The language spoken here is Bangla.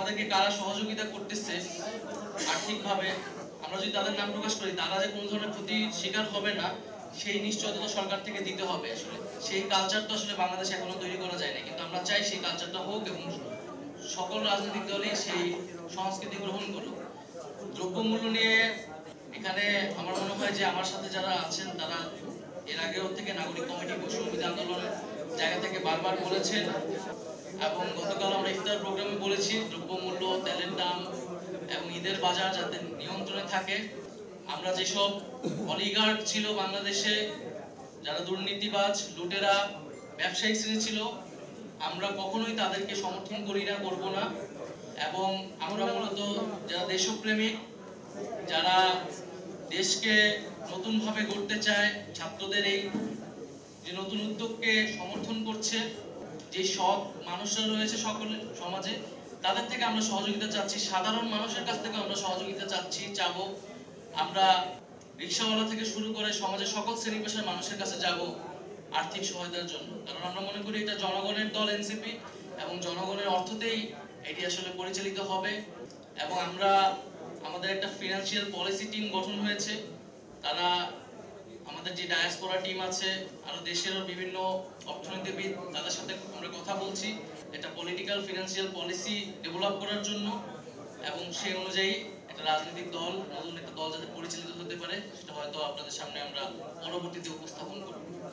আমাদেরকে কারা সহযোগিতা করতেছে আর্থিকভাবে, আমরা যদি তাদের নাম প্রকাশ করি, তারা যে কোনো ধরনের ক্ষতির শিকার হবে না সেই নিশ্চয়তা তো সরকার থেকে দিতে হবে। আসলে সেই কালচার তো আসলে বাংলাদেশে এখনো তৈরি করা যায় না, কিন্তু আমরা চাই সেই কালচারটা হোক এবং সকল রাজনৈতিক দলই সেই সংস্কৃতি গ্রহণ করুক। দ্রব্যমূল্য নিয়ে এখানে আমার মনে হয় যে আমার সাথে যারা আছেন তারা এর আগেও থেকে নাগরিক কমিটি বৈষম্য আন্দোলনের জায়গা থেকে বারবার বলেছেন, এবং গতকাল আমরা ইফতার প্রোগ্রামে বলেছি দ্রব্যমূল্য, তেলের দাম এবং ঈদের বাজার যাতে নিয়ন্ত্রণে থাকে। আমরা যেসব অলিগার্ড ছিল বাংলাদেশে, যারা দুর্নীতিবাজ, লুটেরা, ব্যবসায়িক শ্রেণী ছিল, আমরা কখনোই তাদেরকে সমর্থন করি না, করব না। এবং আমরা মূলত যারা দেশপ্রেমিক, যারা দেশকে নতুনভাবে গড়তে চায়, ছাত্রদের এই যে নতুন উদ্যোগকে সমর্থন করছে, যে সৎ মানুষরা রয়েছে সকল সমাজে, তাদের থেকে আমরা সহযোগিতা চাচ্ছি। সাধারণ মানুষের কাছ থেকে আমরা সহযোগিতা চাবো। আমরা রিক্সাওয়ালা থেকে শুরু করে সমাজের সকল শ্রেণী পেশার মানুষের কাছে যাব আর্থিক সহায়তার জন্য, কারণ আমরা মনে করি এটা জনগণের দল এনসিপি এবং জনগণের অর্থতেই এটি আসলে পরিচালিত হবে। এবং আমরা আমাদের একটা ফিনান্সিয়াল পলিসি টিম গঠন হয়েছে, তারা আমাদের যে ডায়াসপোরা টিম আছে, আরো দেশেরও বিভিন্ন অর্থনীতিবিদ, তাদের সাথে আমরা কথা বলছি এটা পলিটিক্যাল ফিনান্সিয়াল পলিসি ডেভেলপ করার জন্য, এবং সেই অনুযায়ী একটা রাজনৈতিক দল, নতুন একটা দল যাতে পরিচালিত হতে পারে সেটা হয়তো আপনাদের সামনে আমরা পরবর্তীতে উপস্থাপন করব।